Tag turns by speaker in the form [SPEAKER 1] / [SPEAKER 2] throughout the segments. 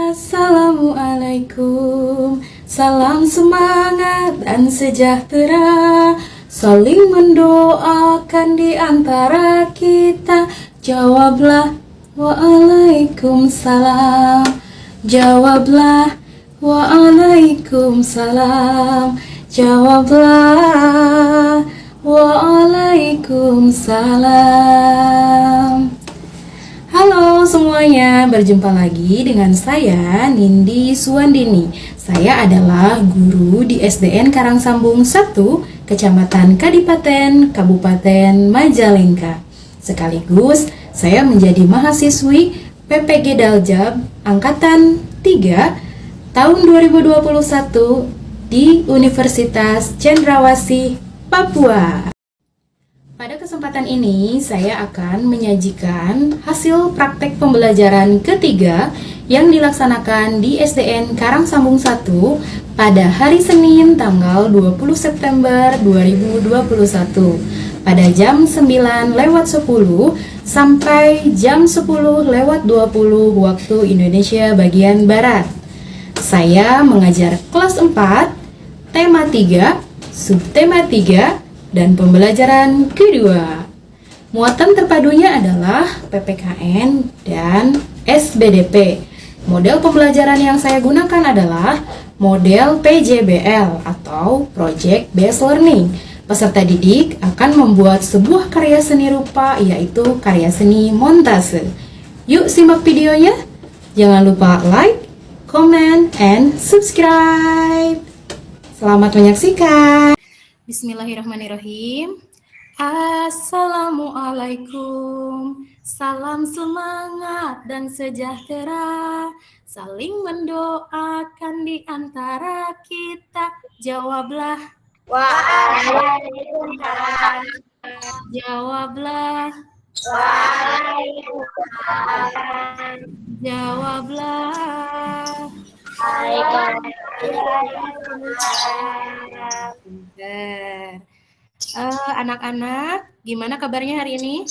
[SPEAKER 1] Assalamualaikum, salam semangat dan sejahtera, saling mendoakan di antara kita. Jawablah waalaikumsalam, jawablah waalaikumsalam, jawablah waalaikumsalam. Halo semuanya, berjumpa lagi dengan saya Nindi Suwandini. Saya adalah guru di SDN Karangsambung 1, Kecamatan Kadipaten, Kabupaten Majalengka. Sekaligus saya menjadi mahasiswi PPG Daljab Angkatan 3 tahun 2021 di Universitas Cendrawasih, Papua. Pada kesempatan ini, saya akan menyajikan hasil praktek pembelajaran ketiga yang dilaksanakan di SDN Karangsambung 1 pada hari Senin tanggal 20 September 2021 pada jam 9:10 sampai jam 10:20 waktu Indonesia bagian Barat. Saya mengajar kelas 4, tema 3, subtema 3, dan pembelajaran kedua. Muatan terpadunya adalah PPKN dan SBDP. Model pembelajaran yang saya gunakan adalah model PJBL atau Project Based Learning. Peserta didik akan membuat sebuah karya seni rupa, yaitu karya seni montase. Yuk simak videonya. Jangan lupa like, comment, and subscribe. Selamat menyaksikan. Bismillahirrahmanirrahim. Assalamualaikum, salam semangat dan sejahtera, saling mendoakan di antara kita. Jawablah
[SPEAKER 2] Waalaikumsalam.
[SPEAKER 1] Jawablah
[SPEAKER 2] Waalaikumsalam.
[SPEAKER 1] Jawablah. Pinter. Anak-anak, gimana kabarnya hari ini?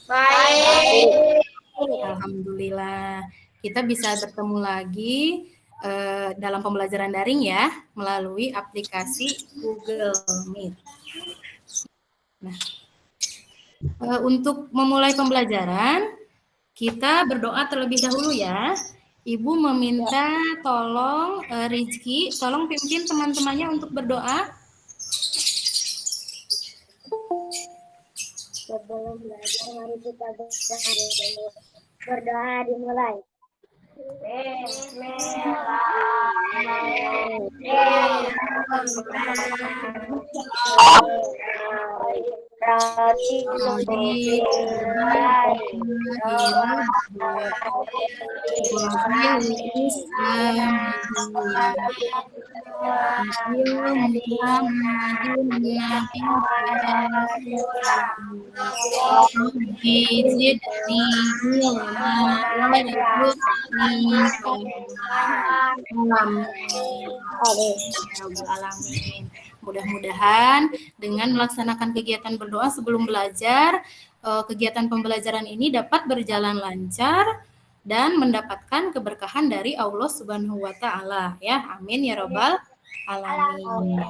[SPEAKER 2] Baik.
[SPEAKER 1] Alhamdulillah. Kita bisa bertemu lagi dalam pembelajaran daring ya, melalui aplikasi Google Meet. Nah, untuk memulai pembelajaran, kita berdoa terlebih dahulu ya. Ibu meminta tolong Rizky, tolong pimpin teman-temannya untuk berdoa.
[SPEAKER 2] Sebelum belajar, mari kita berdoa dimulai.
[SPEAKER 1] Mudah-mudahan dengan melaksanakan kegiatan berdoa sebelum belajar, kegiatan pembelajaran ini dapat berjalan lancar dan mendapatkan keberkahan dari Allah Subhanahu wa Ta'ala ya. Amin ya Rabbal alamin.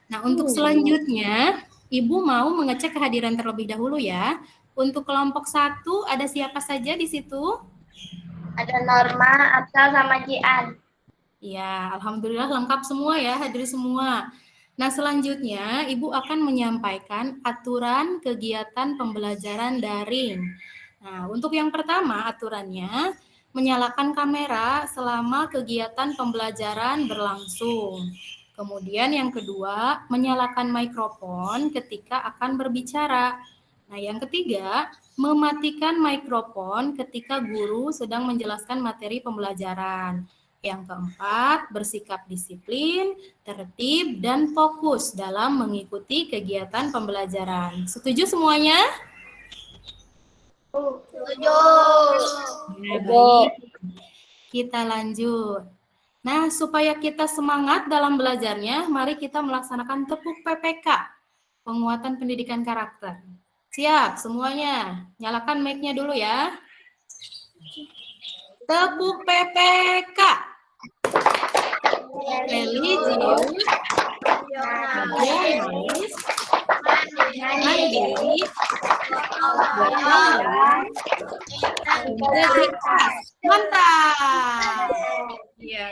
[SPEAKER 1] Nah, untuk selanjutnya Ibu mau mengecek kehadiran terlebih dahulu ya. Untuk kelompok 1 ada siapa saja di situ?
[SPEAKER 2] Ada Norma, Absal, sama Jian.
[SPEAKER 1] Ya, alhamdulillah lengkap semua ya, hadir semua. Nah, selanjutnya Ibu akan menyampaikan aturan kegiatan pembelajaran daring. Nah, untuk yang pertama aturannya, menyalakan kamera selama kegiatan pembelajaran berlangsung. Kemudian yang kedua, menyalakan mikrofon ketika akan berbicara. Nah, yang ketiga, mematikan mikrofon ketika guru sedang menjelaskan materi pembelajaran. Yang keempat, bersikap disiplin, tertib, dan fokus dalam mengikuti kegiatan pembelajaran. Setuju semuanya?
[SPEAKER 2] Setuju.
[SPEAKER 1] Ya, baik. Kita lanjut. Nah, supaya kita semangat dalam belajarnya, mari kita melaksanakan tepuk PPK, penguatan pendidikan karakter. Siap semuanya? Nyalakan mic-nya dulu ya. Tepuk PPK. Religius, nasionalis, mandiri, gotong royong, integritas. Mantap. Ya.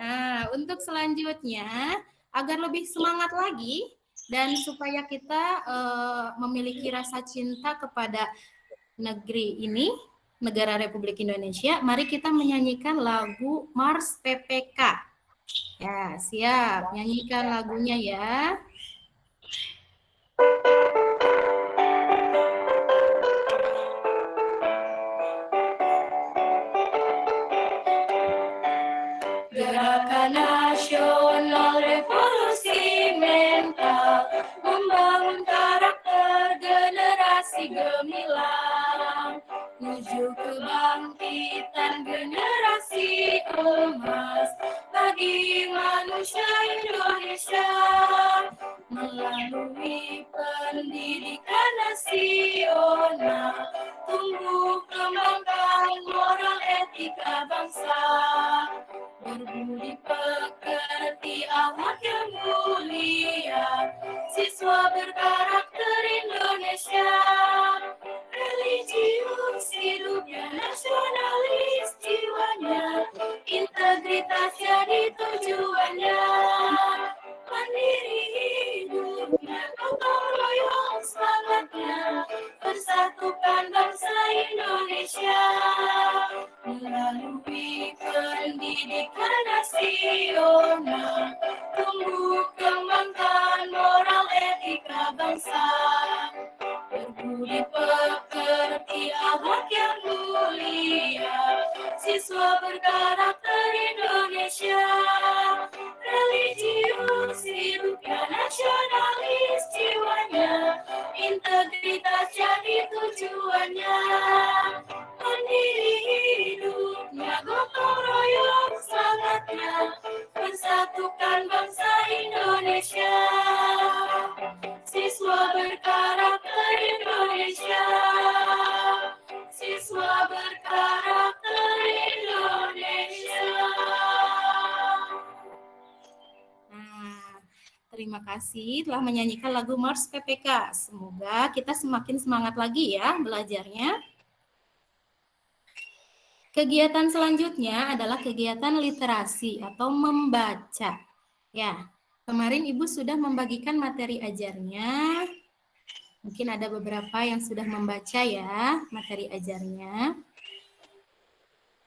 [SPEAKER 1] Nah, untuk selanjutnya, agar lebih semangat lagi dan supaya kita memiliki rasa cinta kepada negeri ini, negara Republik Indonesia, mari kita menyanyikan lagu Mars PPK. Ya, siap. Nyanyikan lagunya ya. Gerakan Nasional Revolusi Mental membangun karakter generasi gemilang menuju kebangkitan generasi emas bagi manusia Indonesia melalui pendidikan nasional tumbuh kembangkan moral etika bangsa berbudi pekerti amat yang mulia siswa berkarakter Indonesia religius hidupnya nasionalis jiwanya integritas jadi tujuannya mandiri hidupnya gotong royong semangatnya persatukan bangsa Indonesia melalui pendidikan nasional tumbuh kembangkan moral etika bangsa berbudi pekerti akhlak yang mulia siswa berkarakter Indonesia religius hidupnya nasionalis jiwanya integritas jadi tujuannya mandiri hidupnya gotong royong semangatnya persatukan bangsa Indonesia siswa berkarakter Indonesia siswa berkarakter Indonesia. Nah, terima kasih telah menyanyikan lagu Mars PPK. Semoga kita semakin semangat lagi ya belajarnya. Kegiatan selanjutnya adalah kegiatan literasi atau membaca. Ya, kemarin Ibu sudah membagikan materi ajarnya. Mungkin ada beberapa yang sudah membaca ya materi ajarnya.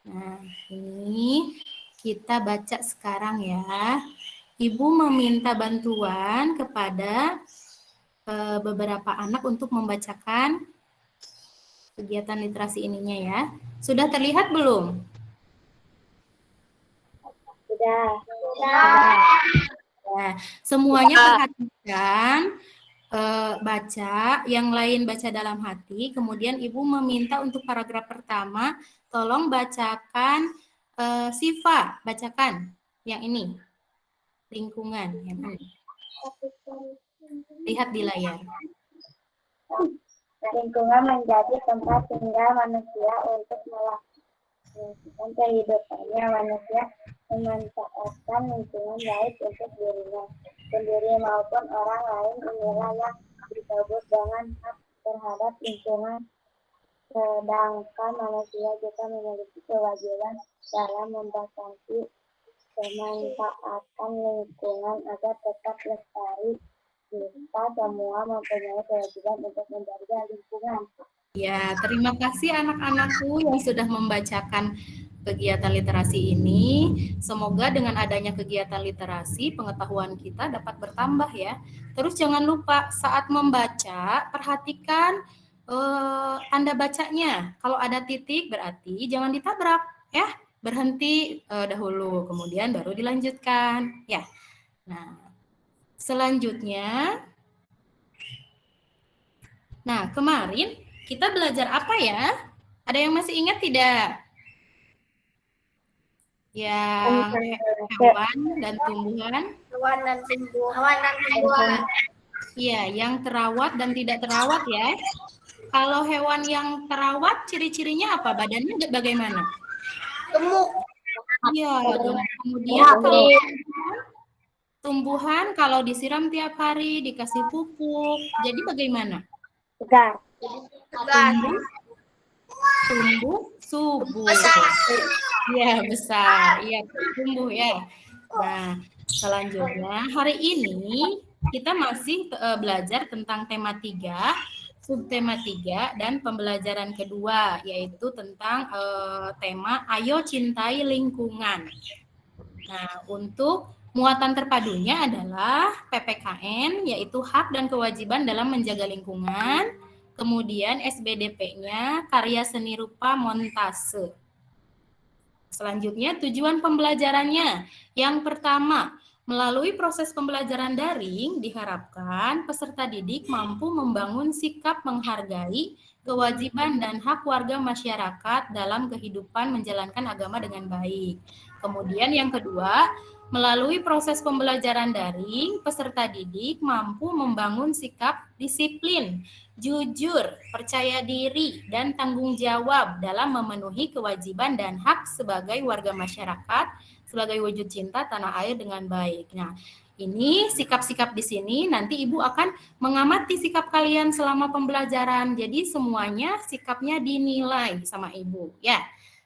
[SPEAKER 1] Nah, ini kita baca sekarang ya. Ibu meminta bantuan kepada beberapa anak untuk membacakan kegiatan literasi ininya ya. Sudah terlihat belum?
[SPEAKER 2] Sudah.
[SPEAKER 1] Nah, semuanya perhatikan, baca, yang lain baca dalam hati. Kemudian Ibu meminta untuk paragraf pertama, tolong bacakan Siva, bacakan yang ini, lingkungan yang ini. Lihat di layar.
[SPEAKER 2] Lingkungan menjadi tempat tinggal manusia untuk melakukan kehidupannya. Manusia memanfaatkan lingkungan baik untuk dirinya sendiri maupun orang lain. Inilah yang disebut dengan hak terhadap lingkungan. Sedangkan manusia juga memiliki kewajiban dalam membatasi pemanfaatan lingkungan agar tetap lestari. Kita semua mempunyai kewajiban untuk menjaga lingkungan.
[SPEAKER 1] Ya, terima kasih anak-anakku yang sudah membacakan kegiatan literasi ini. Semoga dengan adanya kegiatan literasi, pengetahuan kita dapat bertambah ya. Terus jangan lupa saat membaca, perhatikan tanda bacanya. Kalau ada titik berarti jangan ditabrak ya. Berhenti dahulu, kemudian baru dilanjutkan ya. Nah, selanjutnya, nah kemarin kita belajar apa ya? Ada yang masih ingat tidak? Yang hewan dan tumbuhan.
[SPEAKER 2] Hewan dan tumbuhan.
[SPEAKER 1] Iya, yang terawat dan tidak terawat ya. Kalau hewan yang terawat, ciri-cirinya apa? Badannya bagaimana?
[SPEAKER 2] Gemuk.
[SPEAKER 1] Iya, kemudian kalau tumbuhan kalau disiram tiap hari, dikasih pupuk, jadi bagaimana?
[SPEAKER 3] Tegar.
[SPEAKER 1] Tumbuh subur. Iya, besar. Iya, tumbuh ya. Nah, selanjutnya hari ini kita masih belajar tentang tema 3, subtema 3 dan pembelajaran kedua yaitu tentang tema Ayo Cintai Lingkungan. Nah, untuk muatan terpadunya adalah PPKN, yaitu hak dan kewajiban dalam menjaga lingkungan. Kemudian SBDP-nya karya seni rupa montase. Selanjutnya tujuan pembelajarannya. Yang pertama, melalui proses pembelajaran daring diharapkan peserta didik mampu membangun sikap menghargai kewajiban dan hak warga masyarakat dalam kehidupan menjalankan agama dengan baik. Kemudian yang kedua, melalui proses pembelajaran daring, peserta didik mampu membangun sikap disiplin, jujur, percaya diri, dan tanggung jawab dalam memenuhi kewajiban dan hak sebagai warga masyarakat, sebagai wujud cinta tanah air dengan baik. Nah, ini sikap-sikap di sini nanti Ibu akan mengamati sikap kalian selama pembelajaran. Jadi semuanya sikapnya dinilai sama Ibu, ya.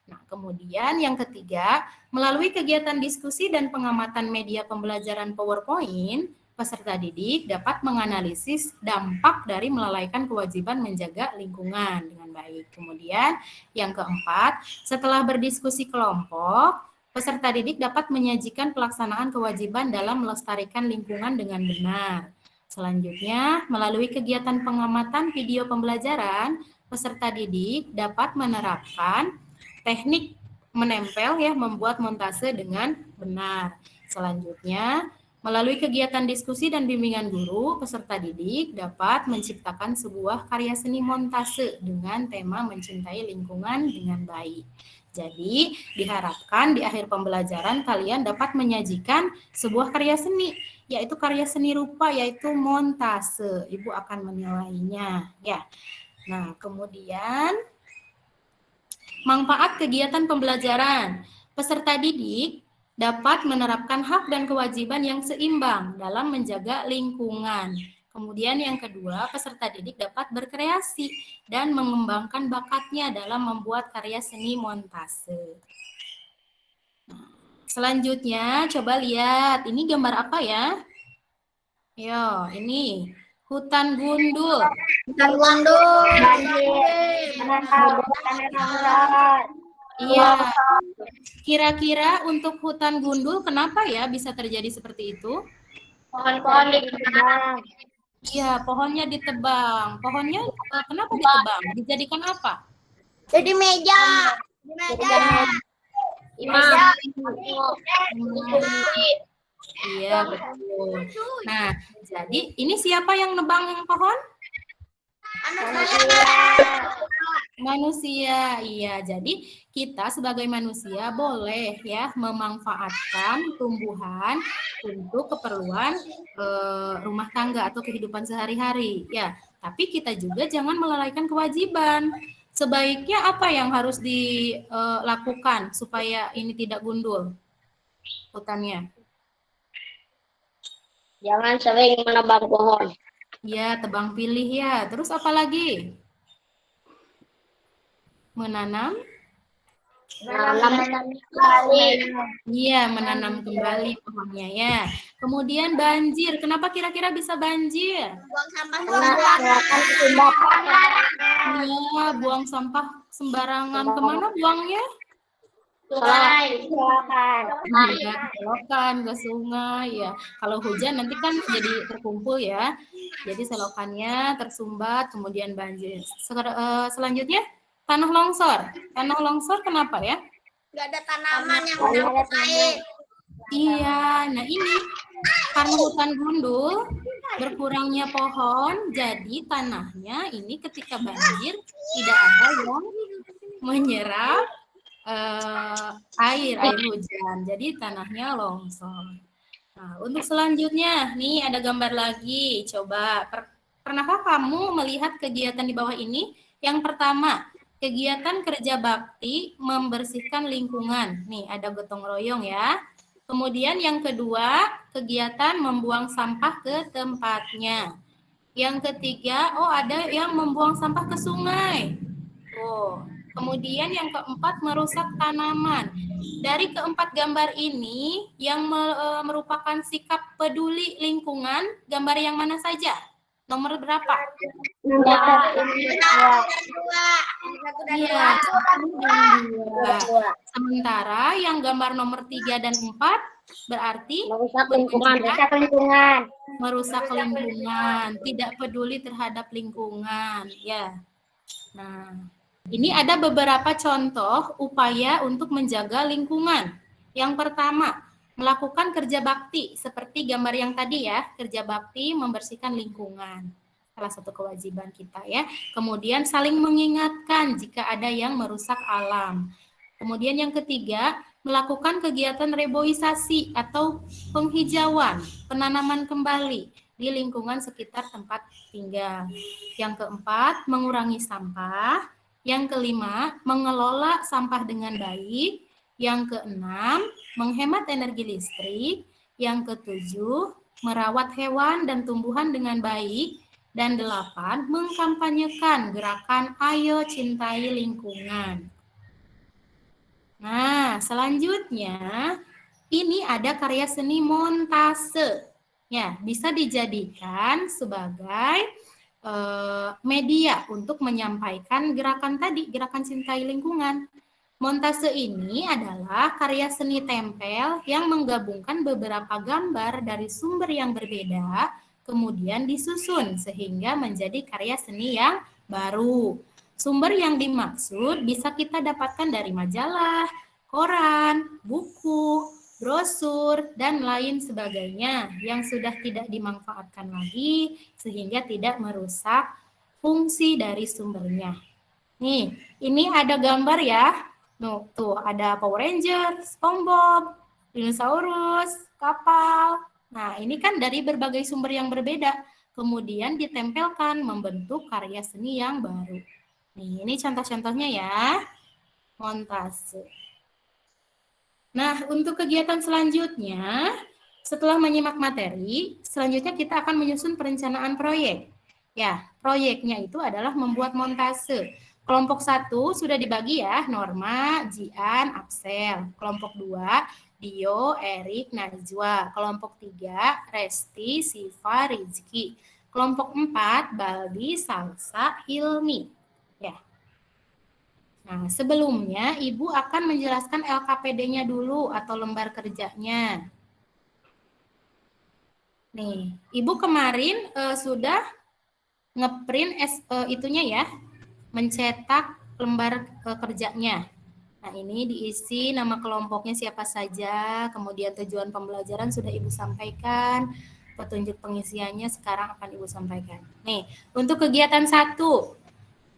[SPEAKER 1] Nah, kemudian yang ketiga, melalui kegiatan diskusi dan pengamatan media pembelajaran PowerPoint, peserta didik dapat menganalisis dampak dari melalaikan kewajiban menjaga lingkungan dengan baik. Kemudian yang keempat, setelah berdiskusi kelompok, peserta didik dapat menyajikan pelaksanaan kewajiban dalam melestarikan lingkungan dengan benar. Selanjutnya, melalui kegiatan pengamatan video pembelajaran, peserta didik dapat menerapkan teknik menempel ya, membuat montase dengan benar. Selanjutnya, melalui kegiatan diskusi dan bimbingan guru, peserta didik dapat menciptakan sebuah karya seni montase dengan tema mencintai lingkungan dengan baik. Jadi, diharapkan di akhir pembelajaran kalian dapat menyajikan sebuah karya seni, yaitu karya seni rupa, yaitu montase. Ibu akan menilainya, ya. Nah, kemudian manfaat kegiatan pembelajaran. Peserta didik dapat menerapkan hak dan kewajiban yang seimbang dalam menjaga lingkungan. Kemudian yang kedua, peserta didik dapat berkreasi dan mengembangkan bakatnya dalam membuat karya seni montase. Selanjutnya, coba lihat, ini gambar apa ya? Yo, ini hutan gundul.
[SPEAKER 2] Hutan gundul.
[SPEAKER 1] Iya. Kira-kira untuk hutan gundul kenapa ya bisa terjadi seperti itu?
[SPEAKER 2] Pohon-pohon ditebang.
[SPEAKER 1] Iya, pohonnya ditebang. Pohonnya kenapa ditebang? Dijadikan apa?
[SPEAKER 2] Jadi meja.
[SPEAKER 1] Iya, betul. Nah, jadi ini siapa yang nebang pohon? Manusia. Iya, jadi kita sebagai manusia boleh ya memanfaatkan tumbuhan untuk keperluan rumah tangga atau kehidupan sehari-hari. Ya, tapi kita juga jangan melalaikan kewajiban. Sebaiknya apa yang harus dilakukan supaya ini tidak gundul hutannya?
[SPEAKER 3] Jangan sering menebang pohon.
[SPEAKER 1] Ya, tebang pilih ya. Terus apa lagi? Menanam
[SPEAKER 2] kembali.
[SPEAKER 1] Iya, menanam kembali pohonnya ya. Kemudian banjir. Kenapa kira-kira bisa banjir?
[SPEAKER 2] Buang sampah sembarangan.
[SPEAKER 1] Iya, buang sampah sembarangan. Kemana buangnya?
[SPEAKER 2] Sungai.
[SPEAKER 1] Iya, ke selokan, ke sungai ya. Kalau hujan nanti kan jadi terkumpul ya. Jadi selokannya tersumbat, kemudian banjir. Selanjutnya tanah longsor. Tanah longsor kenapa ya?
[SPEAKER 2] Nggak ada tanaman yang menampung air.
[SPEAKER 1] Iya, nah ini karena hutan gundul, berkurangnya pohon, jadi tanahnya ini ketika banjir tidak ada yang menyerap air hujan, jadi tanahnya longsor. Nah, untuk selanjutnya, nih ada gambar lagi. Coba, pernahkah kamu melihat kegiatan di bawah ini? Yang pertama, kegiatan kerja bakti membersihkan lingkungan. Nih, ada gotong royong ya. Kemudian yang kedua, kegiatan membuang sampah ke tempatnya. Yang ketiga, ada yang membuang sampah ke sungai. Kemudian yang keempat, merusak tanaman. Dari keempat gambar ini, yang merupakan sikap peduli lingkungan, gambar yang mana saja? Nomor berapa? Iya, 1 dan 2. Sementara yang gambar nomor 3 dan 4 berarti
[SPEAKER 3] Merusak lingkungan.
[SPEAKER 1] Merusak lingkungan, tidak peduli terhadap lingkungan, ya. Nah, ini ada beberapa contoh upaya untuk menjaga lingkungan. Yang pertama, melakukan kerja bakti seperti gambar yang tadi ya, kerja bakti membersihkan lingkungan. Salah satu kewajiban kita ya. Kemudian saling mengingatkan jika ada yang merusak alam. Kemudian yang ketiga, melakukan kegiatan reboisasi atau penghijauan, penanaman kembali di lingkungan sekitar tempat tinggal. Yang keempat, mengurangi sampah. Yang kelima, mengelola sampah dengan baik. Yang keenam, menghemat energi listrik. Yang ketujuh, merawat hewan dan tumbuhan dengan baik. Dan 8, mengkampanyekan gerakan Ayo Cintai Lingkungan. Nah, selanjutnya ini ada karya seni montase. Ya, bisa dijadikan sebagai media untuk menyampaikan gerakan tadi, gerakan cintai lingkungan. Montase ini adalah karya seni tempel yang menggabungkan beberapa gambar dari sumber yang berbeda, kemudian disusun sehingga menjadi karya seni yang baru. Sumber yang dimaksud bisa kita dapatkan dari majalah, koran, buku, brosur, dan lain sebagainya yang sudah tidak dimanfaatkan lagi sehingga tidak merusak fungsi dari sumbernya. Nih, ini ada gambar ya. Tuh ada Power Ranger, SpongeBob, dinosaurus, kapal. Nah, ini kan dari berbagai sumber yang berbeda. Kemudian ditempelkan membentuk karya seni yang baru. Nih, ini contoh-contohnya ya. Montase. Nah, untuk kegiatan selanjutnya, setelah menyimak materi, selanjutnya kita akan menyusun perencanaan proyek. Ya, proyeknya itu adalah membuat montase. Kelompok 1 sudah dibagi ya, Norma, Jian, Absel. Kelompok 2, Dio, Erik, Najwa. Kelompok 3, Resti, Siva, Rizky. Kelompok 4, Baldi, Salsa, Hilmi. Ya. Nah, sebelumnya Ibu akan menjelaskan LKPD-nya dulu atau lembar kerjanya. Nih, Ibu kemarin sudah ngeprint itunya ya, mencetak lembar kerjanya. Nah, ini diisi nama kelompoknya siapa saja, kemudian tujuan pembelajaran sudah Ibu sampaikan, petunjuk pengisiannya sekarang akan Ibu sampaikan. Nih, untuk kegiatan 1,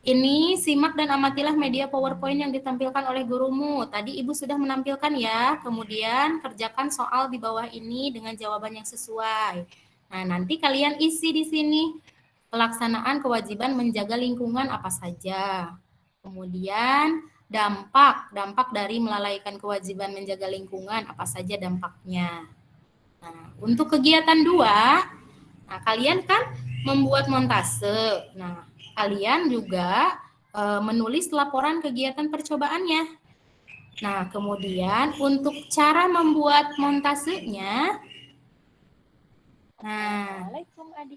[SPEAKER 1] ini simak dan amatilah media PowerPoint yang ditampilkan oleh gurumu. Tadi Ibu sudah menampilkan ya, kemudian kerjakan soal di bawah ini dengan jawaban yang sesuai. Nah, nanti kalian isi di sini pelaksanaan kewajiban menjaga lingkungan apa saja. Kemudian dampak dari melalaikan kewajiban menjaga lingkungan apa saja dampaknya. Nah, untuk kegiatan 2, nah kalian kan membuat montase. Nah, kalian juga menulis laporan kegiatan percobaannya. Nah, kemudian untuk cara membuat montasenya, nah,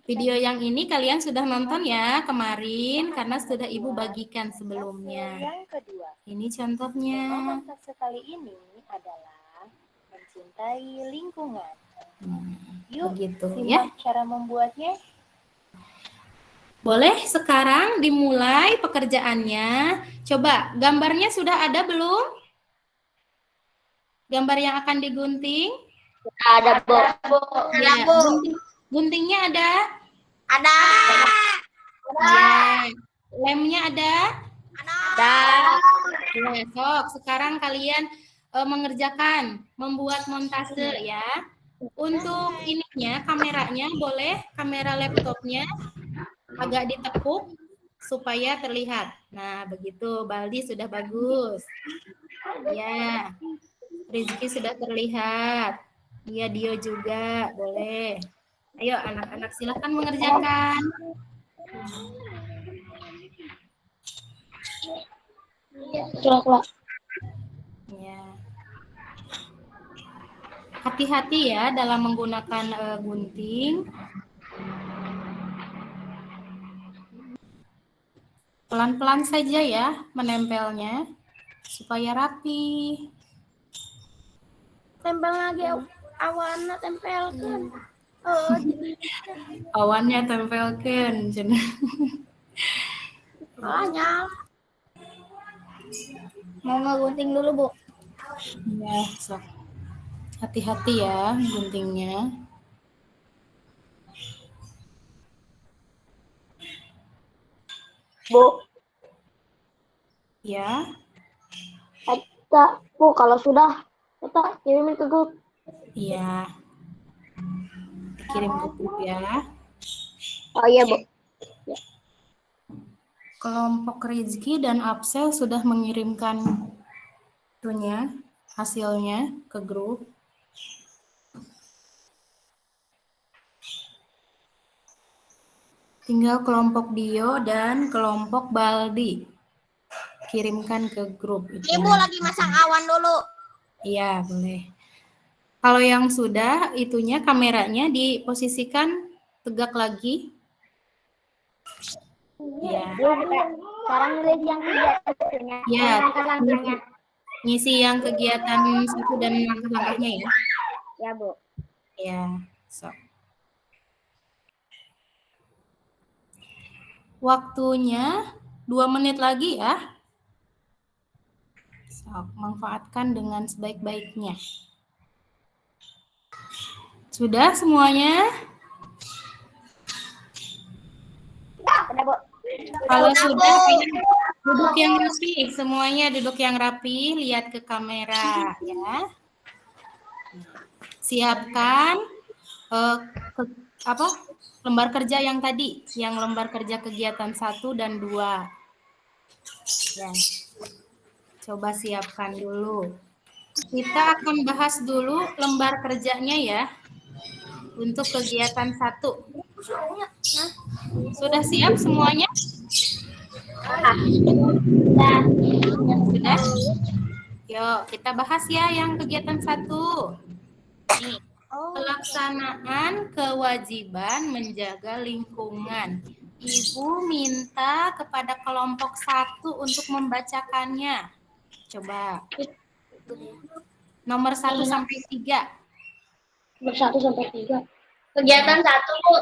[SPEAKER 1] video yang ini kalian sudah nonton ya kemarin karena sudah Ibu bagikan sebelumnya. Ini contohnya.
[SPEAKER 4] Montase kali ini adalah mencintai lingkungan. Yuk,
[SPEAKER 1] begitu
[SPEAKER 4] simak
[SPEAKER 1] ya.
[SPEAKER 4] cara membuatnya.
[SPEAKER 1] Boleh sekarang dimulai pekerjaannya. Coba gambarnya sudah ada belum? Gambar yang akan digunting?
[SPEAKER 3] Ada, Bu.
[SPEAKER 1] Ya, guntingnya ada?
[SPEAKER 2] Ada.
[SPEAKER 1] Ya. Lemnya ada?
[SPEAKER 3] Ada.
[SPEAKER 1] Ya, sok. Sekarang kalian mengerjakan membuat montase ya. Untuk ininya, kameranya boleh, kamera laptopnya agak ditekuk supaya terlihat. Nah, begitu. Baldi sudah bagus. Ya. Rizky sudah terlihat. Iya, Dio juga. Boleh. Ayo, anak-anak silakan mengerjakan. Ya. Hati-hati ya dalam menggunakan gunting. Pelan-pelan saja ya menempelnya supaya rapi.
[SPEAKER 3] Tempel lagi awannya tempelkan.
[SPEAKER 1] Awannya tempelkan.
[SPEAKER 3] Nyala. Mau ngegunting dulu, Bu.
[SPEAKER 1] Ya, sok. Hati-hati ya guntingnya.
[SPEAKER 3] Bu,
[SPEAKER 1] Ya.
[SPEAKER 3] kita, Bu, kalau sudah, kita kirimin ke grup.
[SPEAKER 1] Iya. Dikirim ke grup ya.
[SPEAKER 3] Oh iya, Bu.
[SPEAKER 1] Kelompok Rizky dan Absel sudah mengirimkan itunya, hasilnya ke grup. Tinggal kelompok Dio dan kelompok Baldi. Kirimkan ke grup.
[SPEAKER 3] Ibu lagi masang awan dulu.
[SPEAKER 1] Iya, boleh. Kalau yang sudah, itunya kameranya diposisikan tegak lagi. Ya.
[SPEAKER 3] Sekarang nulis yang kegiatannya.
[SPEAKER 1] Ya,
[SPEAKER 3] Langkah-langkahnya.
[SPEAKER 1] ngisi yang kegiatan satu dan langkah-langkahnya ya.
[SPEAKER 3] Ya, Bu.
[SPEAKER 1] Ya, so. Waktunya 2 menit lagi ya. So, manfaatkan dengan sebaik-baiknya. Sudah semuanya?
[SPEAKER 3] Udah, Bu.
[SPEAKER 1] Kalau sudah, duduk yang rapi. Semuanya duduk yang rapi, lihat ke kamera ya. Siapkan lembar kerja yang tadi, yang lembar kerja kegiatan 1 dan 2. Ya. Coba siapkan dulu. Kita akan bahas dulu lembar kerjanya ya. Untuk kegiatan 1. Sudah siap semuanya? Sudah? Yuk, kita bahas ya yang kegiatan 1. Nih, pelaksanaan kewajiban menjaga lingkungan. Ibu minta kepada kelompok 1 untuk membacakannya. Coba. Nomor 1 sampai 3.
[SPEAKER 3] Nomor 1 sampai 3.
[SPEAKER 2] Kegiatan 1, Bu.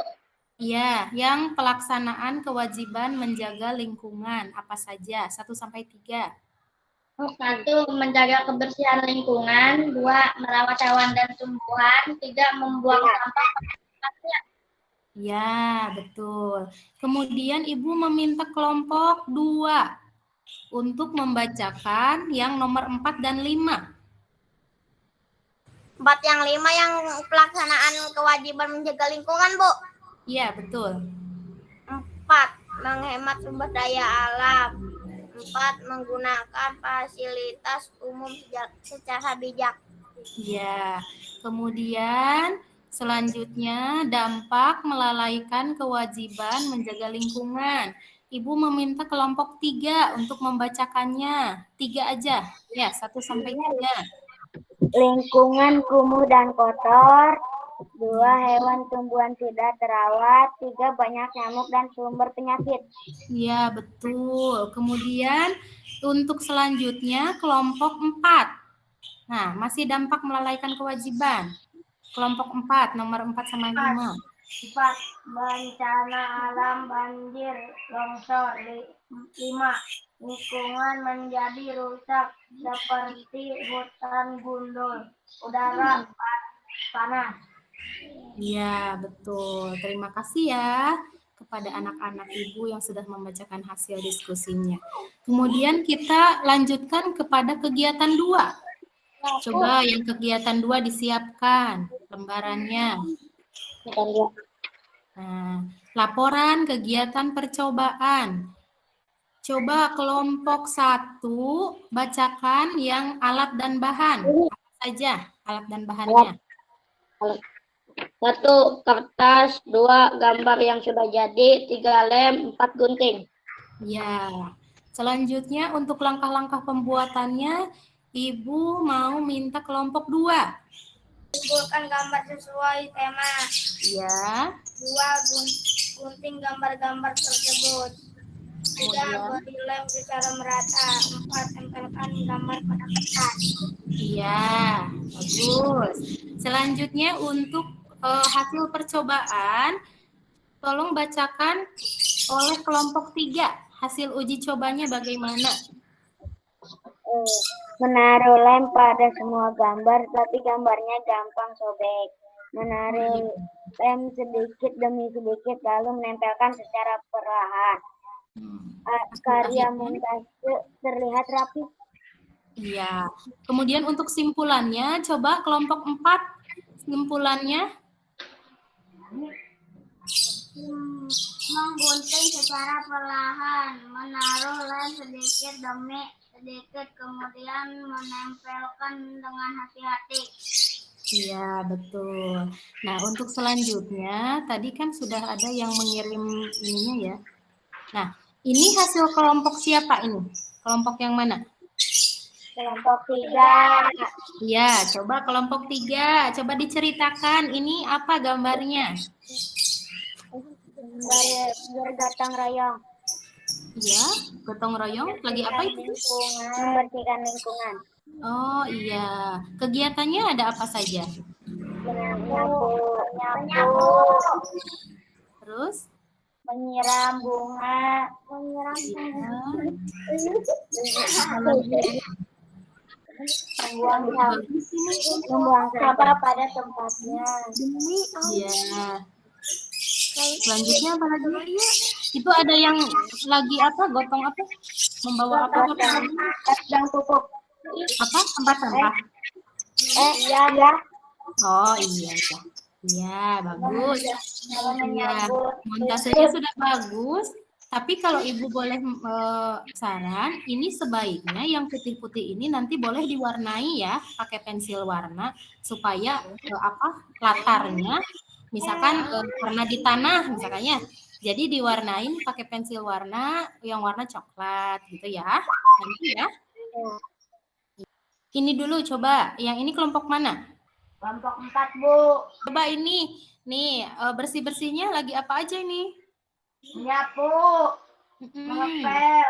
[SPEAKER 1] Iya, yang pelaksanaan kewajiban menjaga lingkungan. Apa saja? 1 sampai 3.
[SPEAKER 2] 1, menjaga kebersihan lingkungan. 2, merawat hewan dan tumbuhan. 3, membuang sampah.
[SPEAKER 1] Ya, betul. Kemudian Ibu meminta kelompok 2 untuk membacakan yang nomor 4 dan 5.
[SPEAKER 3] 4 yang 5 yang pelaksanaan kewajiban menjaga lingkungan, Bu.
[SPEAKER 1] Iya, betul.
[SPEAKER 3] 4, menghemat sumber daya alam. 4, menggunakan fasilitas umum secara bijak.
[SPEAKER 1] Iya. Kemudian selanjutnya dampak melalaikan kewajiban menjaga lingkungan. Ibu meminta kelompok 3 untuk membacakannya. 3 aja. Ya, 1 sampai 3.
[SPEAKER 3] Lingkungan kumuh dan kotor. 2, hewan tumbuhan tidak terawat. 3, banyak nyamuk dan sumber penyakit.
[SPEAKER 1] Iya, betul. Kemudian untuk selanjutnya kelompok 4. Nah, masih dampak melalaikan kewajiban. Kelompok 4, nomor 4 sama 5.
[SPEAKER 3] 4, bencana alam banjir, longsor. 5, lingkungan menjadi rusak seperti hutan gundul, udara panas.
[SPEAKER 1] Iya, betul. Terima kasih ya kepada anak-anak Ibu yang sudah membacakan hasil diskusinya. Kemudian kita lanjutkan kepada kegiatan 2. Coba yang kegiatan 2 disiapkan lembarannya. Nah, laporan kegiatan percobaan. Coba kelompok 1 bacakan yang alat dan bahan. Apa saja alat dan bahannya?
[SPEAKER 2] 1. Kertas, 2. Gambar yang sudah jadi, 3. Lem, 4. Gunting.
[SPEAKER 1] Ya. Selanjutnya untuk langkah-langkah pembuatannya, Ibu mau minta kelompok 2.
[SPEAKER 2] Kumpulkan gambar sesuai tema.
[SPEAKER 1] Ya.
[SPEAKER 2] 2. Gunting gambar-gambar tersebut. 3. Beri lem secara merata. 4. Tempelkan gambar pada kertas.
[SPEAKER 1] Iya, bagus. Selanjutnya untuk hasil percobaan, tolong bacakan oleh kelompok 3. Hasil uji cobanya bagaimana?
[SPEAKER 3] Menaruh lem pada semua gambar, tapi gambarnya gampang sobek. Menaruh lem sedikit demi sedikit, lalu menempelkan secara perlahan. Karya montase terlihat rapi.
[SPEAKER 1] Iya. Kemudian untuk simpulannya, coba kelompok 4 simpulannya.
[SPEAKER 2] Menggunting secara perlahan, menaruh lem sedikit demi sedikit, kemudian menempelkan dengan hati-hati.
[SPEAKER 1] Iya, betul. Nah, untuk selanjutnya, tadi kan sudah ada yang mengirim ininya ya. Nah, ini hasil kelompok siapa ini? Kelompok yang mana?
[SPEAKER 3] Kelompok 3.
[SPEAKER 1] Iya, coba kelompok 3. Coba diceritakan, ini apa gambarnya?
[SPEAKER 3] Bergotong royong.
[SPEAKER 1] Iya, gotong royong. Lagi apa itu?
[SPEAKER 3] Membersihkan lingkungan.
[SPEAKER 1] Oh iya, kegiatannya ada apa saja?
[SPEAKER 3] Menyapu.
[SPEAKER 1] Terus?
[SPEAKER 3] Menyiram bunga. Membuang sampah pada tempatnya.
[SPEAKER 1] Iya. Selanjutnya apa lagi? Itu ada yang lagi apa? Gotong apa? Membawa apa?
[SPEAKER 3] Dan pupuk.
[SPEAKER 1] Apa? Tempat sampah.
[SPEAKER 3] Ya.
[SPEAKER 1] Oh iya. Iya, bagus. Iya, montasenya sudah bagus. Tapi kalau Ibu boleh saran, ini sebaiknya yang putih-putih ini nanti boleh diwarnai ya, pakai pensil warna supaya latarnya, misalkan warna di tanah misalkannya, jadi diwarnain pakai pensil warna yang warna coklat gitu ya. Nanti ya. Ini dulu coba, yang ini kelompok mana?
[SPEAKER 3] Kelompok 4, Bu.
[SPEAKER 1] Coba ini, nih bersih-bersihnya lagi apa aja ini?
[SPEAKER 3] Menyapu. Mengepel.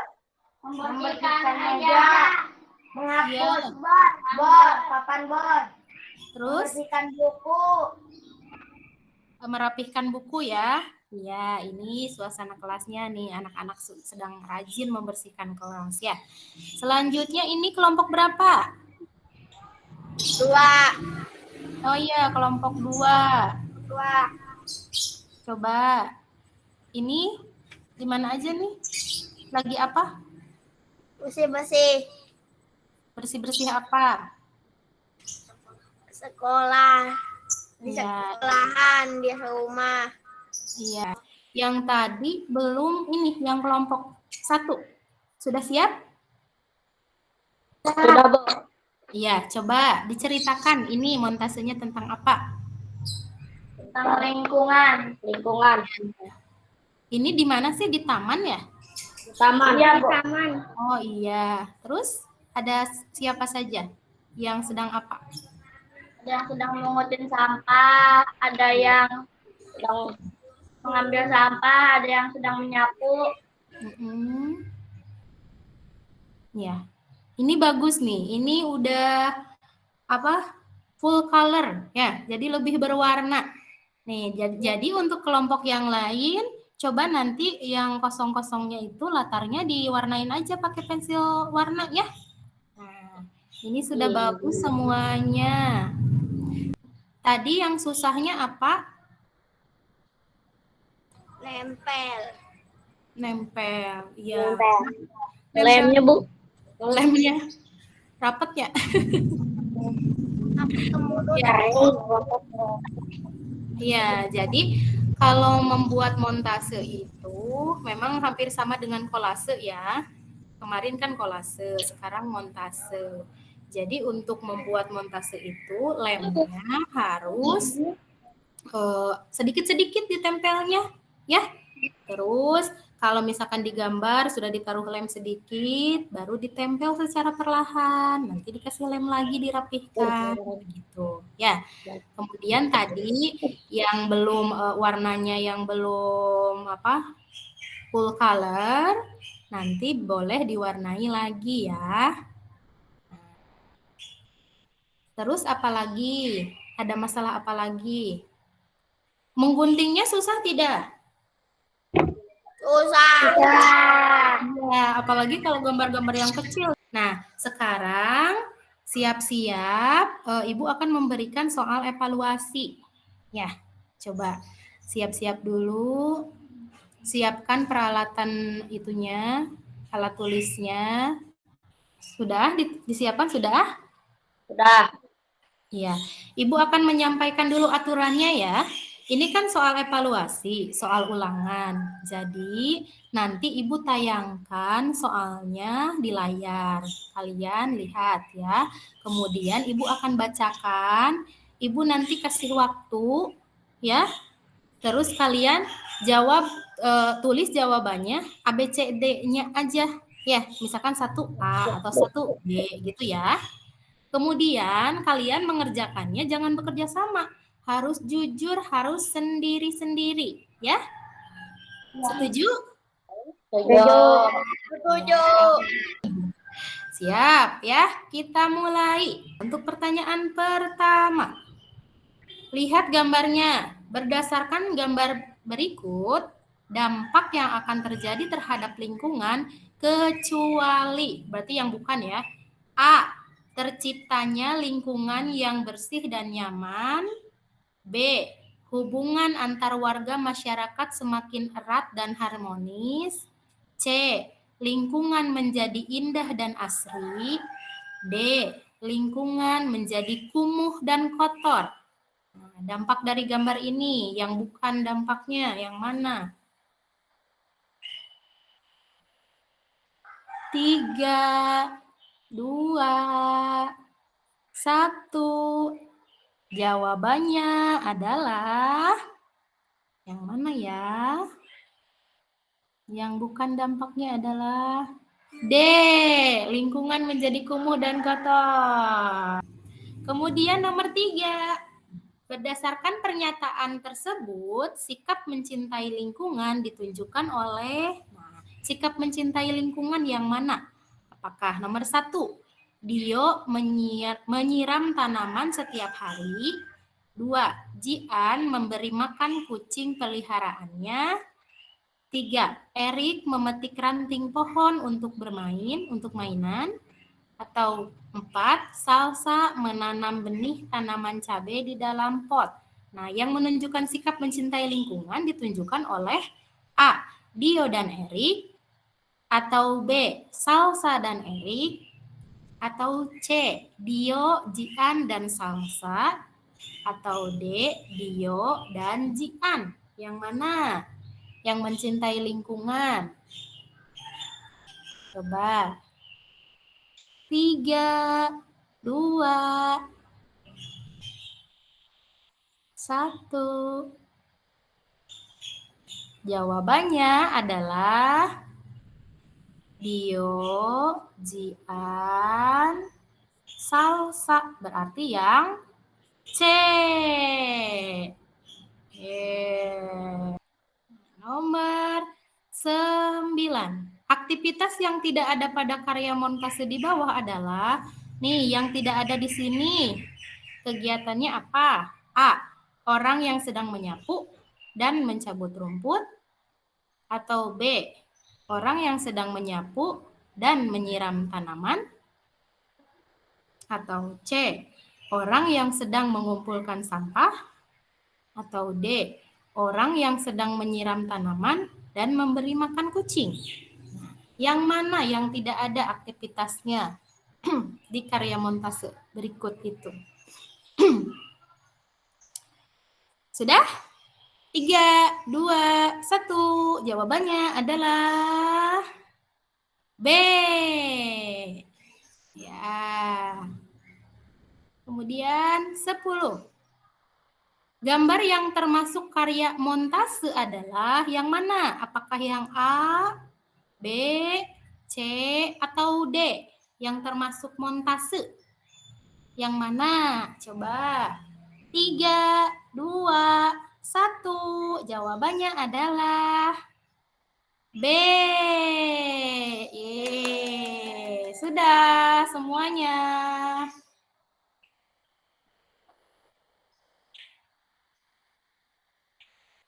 [SPEAKER 3] Membersihkan meja. Menghapus bor, papan bor.
[SPEAKER 1] Terus
[SPEAKER 3] Membersihkan buku.
[SPEAKER 1] merapihkan buku ya. Ya, ini suasana kelasnya nih, anak-anak sedang rajin membersihkan kelas ya. Selanjutnya ini kelompok berapa?
[SPEAKER 2] 2.
[SPEAKER 1] Oh iya, kelompok 2. Coba, ini di mana aja nih? Lagi apa?
[SPEAKER 2] Bersih-bersih.
[SPEAKER 1] Bersih-bersih apa?
[SPEAKER 2] Sekolah. Di
[SPEAKER 1] Ya,
[SPEAKER 2] sekolahan, di rumah.
[SPEAKER 1] iya. Yang tadi belum ini, yang kelompok 1. Sudah siap?
[SPEAKER 2] Sudah, Bu.
[SPEAKER 1] Iya, coba diceritakan ini montasenya tentang apa?
[SPEAKER 2] Tentang lingkungan.
[SPEAKER 1] Ini di mana sih? Di taman ya?
[SPEAKER 2] Taman.
[SPEAKER 3] Iya, Bu.
[SPEAKER 2] Taman.
[SPEAKER 1] Oh iya. Terus ada siapa saja yang sedang apa?
[SPEAKER 2] Ada yang sedang mengutin sampah, ada yang sedang mengambil sampah, ada yang sedang menyapu.
[SPEAKER 1] Ya. Ini bagus nih. Ini udah apa? Full color ya. Jadi lebih berwarna. Nih, jadi untuk kelompok yang lain, coba nanti yang kosong-kosongnya itu latarnya diwarnain aja pakai pensil warna ya. Nah, ini sudah bagus semuanya. Tadi yang susahnya apa? Nempel. Iya.
[SPEAKER 2] Lemnya, Bu.
[SPEAKER 1] Lemnya rapet ya. Iya, jadi kalau membuat montase itu itu memang hampir sama dengan kolase ya. Kemarin kan kolase, sekarang montase. Jadi untuk membuat montase itu lemnya harus sedikit-sedikit ditempelnya ya. Terus kalau misalkan digambar sudah ditaruh lem sedikit, baru ditempel secara perlahan. Nanti dikasih lem lagi, dirapihkan begitu. Ya. Kemudian tadi yang belum warnanya yang belum full color, nanti boleh diwarnai lagi ya. Terus apa lagi? Ada masalah apa lagi? Mengguntingnya susah tidak?
[SPEAKER 2] Susah.
[SPEAKER 1] Ya, apalagi kalau gambar-gambar yang kecil. Nah, sekarang siap-siap Ibu akan memberikan soal evaluasi. Ya, coba siap-siap dulu. Siapkan peralatan itunya, alat tulisnya. Sudah disiapkan sudah?
[SPEAKER 3] Sudah.
[SPEAKER 1] Iya. Ibu akan menyampaikan dulu aturannya ya. Ini kan soal evaluasi, soal ulangan. Jadi nanti Ibu tayangkan soalnya di layar. Kalian lihat ya. Kemudian Ibu akan bacakan. Ibu nanti kasih waktu ya. Terus kalian jawab, tulis jawabannya ABCD-nya aja. Ya, misalkan 1A atau 1B gitu ya. Kemudian kalian mengerjakannya jangan bekerja sama. Harus jujur, harus sendiri-sendiri. Ya? Setuju?
[SPEAKER 2] Setuju.
[SPEAKER 1] Siap ya, kita mulai. Untuk pertanyaan pertama. Lihat gambarnya. Berdasarkan gambar berikut, dampak yang akan terjadi terhadap lingkungan kecuali, berarti yang bukan ya. A. Terciptanya lingkungan yang bersih dan nyaman. B. Hubungan antar warga masyarakat semakin erat dan harmonis. C. Lingkungan menjadi indah dan asri. D. Lingkungan menjadi kumuh dan kotor. Nah, dampak dari gambar ini, yang bukan dampaknya, yang mana? 3, 2, 1. Jawabannya adalah yang mana ya? Yang bukan dampaknya adalah D. Lingkungan menjadi kumuh dan kotor. Kemudian nomor 3. Berdasarkan pernyataan tersebut, sikap mencintai lingkungan ditunjukkan oleh sikap mencintai lingkungan yang mana? Apakah nomor 1, Dio menyiram tanaman setiap hari. 2, Jian memberi makan kucing peliharaannya. 3, Erik memetik ranting pohon untuk bermain, untuk mainan. Atau 4, Salsa menanam benih tanaman cabai di dalam pot. Nah, yang menunjukkan sikap mencintai lingkungan ditunjukkan oleh A. Dio dan Erik. Atau B. Salsa dan Erik. Atau C. Dio, Jian, dan Salsa. Atau D. Dio dan Jian. Yang mana? Yang mencintai lingkungan. Coba. 3, 2, 1. Jawabannya adalah Dio, Jian, Salsa. Berarti yang C. Nomor 9. Aktivitas yang tidak ada pada karya montase di bawah adalah, nih yang tidak ada di sini. Kegiatannya apa? A. Orang yang sedang menyapu dan mencabut rumput. Atau B. Orang yang sedang menyapu dan menyiram tanaman. Atau C. Orang yang sedang mengumpulkan sampah. Atau D. Orang yang sedang menyiram tanaman dan memberi makan kucing. Yang mana yang tidak ada aktivitasnya di karya montase berikut itu? Sudah? 3, 2, 1. Jawabannya adalah B. Ya. Kemudian 10. Gambar yang termasuk karya montase adalah yang mana? Apakah yang A, B, C, atau D? Yang termasuk montase. Yang mana? Coba. 3, 2, 1. Jawabannya adalah B. Sudah semuanya.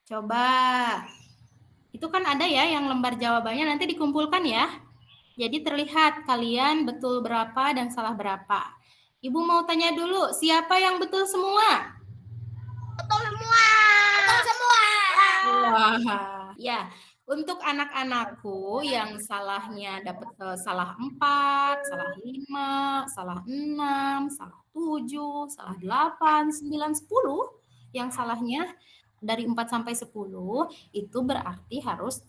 [SPEAKER 1] Coba. Itu kan ada ya yang lembar jawabannya, nanti dikumpulkan ya. Jadi terlihat kalian betul berapa dan salah berapa. Ibu mau tanya dulu, siapa yang betul semua?
[SPEAKER 2] Betul semua. Betul semua.
[SPEAKER 1] Wah, ya. Untuk anak-anakku yang salahnya dapat salah 4, salah 5, salah 6, salah 7, salah 8, 9, 10, yang salahnya dari 4 sampai 10 itu berarti harus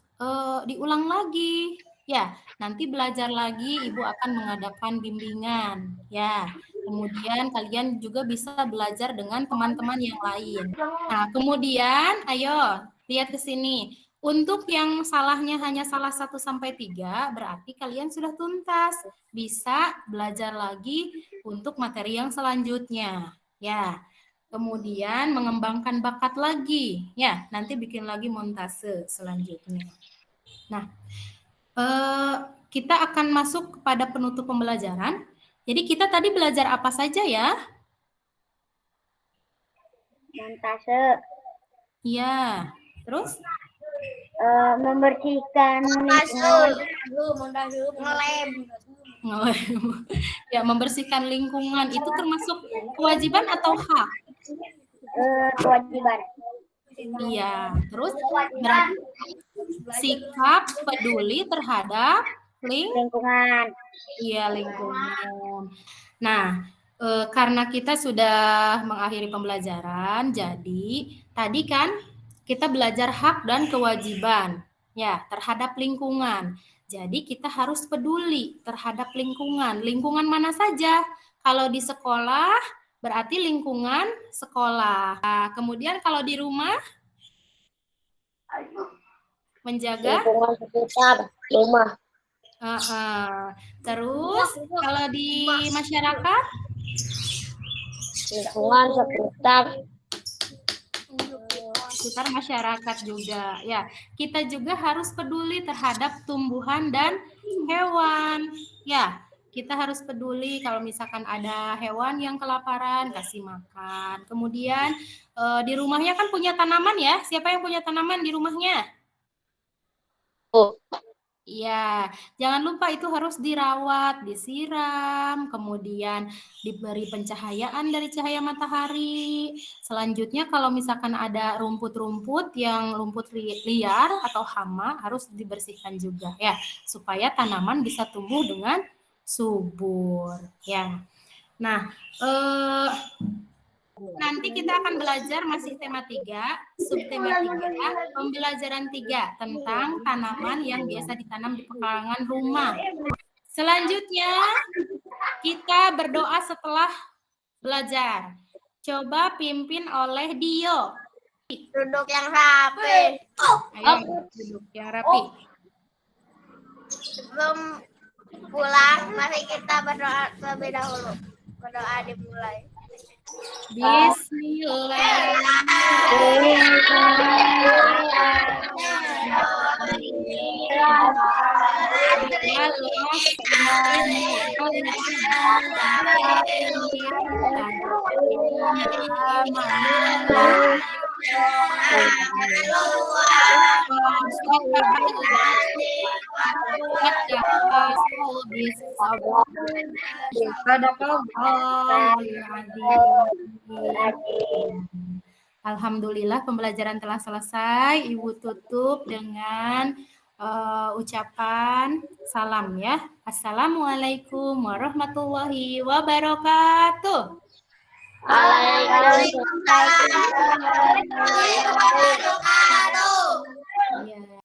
[SPEAKER 1] diulang lagi. Ya, nanti belajar lagi Ibu akan mengadakan bimbingan. Ya, kemudian kalian juga bisa belajar dengan teman-teman yang lain. Nah, kemudian ayo lihat ke sini. Untuk yang salahnya hanya salah 1 sampai 3, berarti kalian sudah tuntas. Bisa belajar lagi untuk materi yang selanjutnya. Ya. Kemudian mengembangkan bakat lagi. Ya, nanti bikin lagi montase selanjutnya. Nah, kita akan masuk kepada penutup pembelajaran. Jadi kita tadi belajar apa saja ya?
[SPEAKER 3] Montase.
[SPEAKER 1] Iya. Terus?
[SPEAKER 3] Membersihkan
[SPEAKER 2] Masuk. Ngelem.
[SPEAKER 1] Ya, membersihkan lingkungan itu termasuk kewajiban atau hak?
[SPEAKER 3] Kewajiban.
[SPEAKER 1] Iya. Terus berarti sikap peduli terhadap
[SPEAKER 3] Lingkungan.
[SPEAKER 1] Iya, lingkungan. Nah, karena kita sudah mengakhiri pembelajaran, jadi tadi kan kita belajar hak dan kewajiban ya terhadap lingkungan. Jadi kita harus peduli terhadap lingkungan. Lingkungan mana saja? Kalau di sekolah berarti lingkungan sekolah. Nah, kemudian kalau di rumah menjaga
[SPEAKER 3] Lingkungan sekitar rumah.
[SPEAKER 1] Terus kalau di masyarakat
[SPEAKER 3] Lingkungan
[SPEAKER 1] sekitar masyarakat juga ya. Kita juga harus peduli terhadap tumbuhan dan hewan ya. Kita harus peduli kalau misalkan ada hewan yang kelaparan, kasih makan. Kemudian di rumahnya kan punya tanaman ya. Siapa yang punya tanaman di rumahnya? Iya, jangan lupa itu harus dirawat, disiram, kemudian diberi pencahayaan dari cahaya matahari. Selanjutnya kalau misalkan ada rumput-rumput yang rumput liar atau hama harus dibersihkan juga ya, supaya tanaman bisa tumbuh dengan subur ya. Nah, nanti kita akan belajar masih tema 3, subtema 3, pembelajaran 3 tentang tanaman yang biasa ditanam di pekarangan rumah. Selanjutnya, kita berdoa setelah belajar. Coba pimpin oleh Dio.
[SPEAKER 2] Duduk yang rapi.
[SPEAKER 1] Ayo, duduk yang rapi.
[SPEAKER 2] Sebelum pulang, mari kita berdoa terlebih dahulu. Berdoa dimulai. Alhamdulillah pembelajaran telah selesai. Ibu tutup dengan ucapan salam ya. Assalamualaikum warahmatullahi wabarakatuh.
[SPEAKER 3] Waalaikumsalam warahmatullahi wabarakatuh.
[SPEAKER 1] Ya.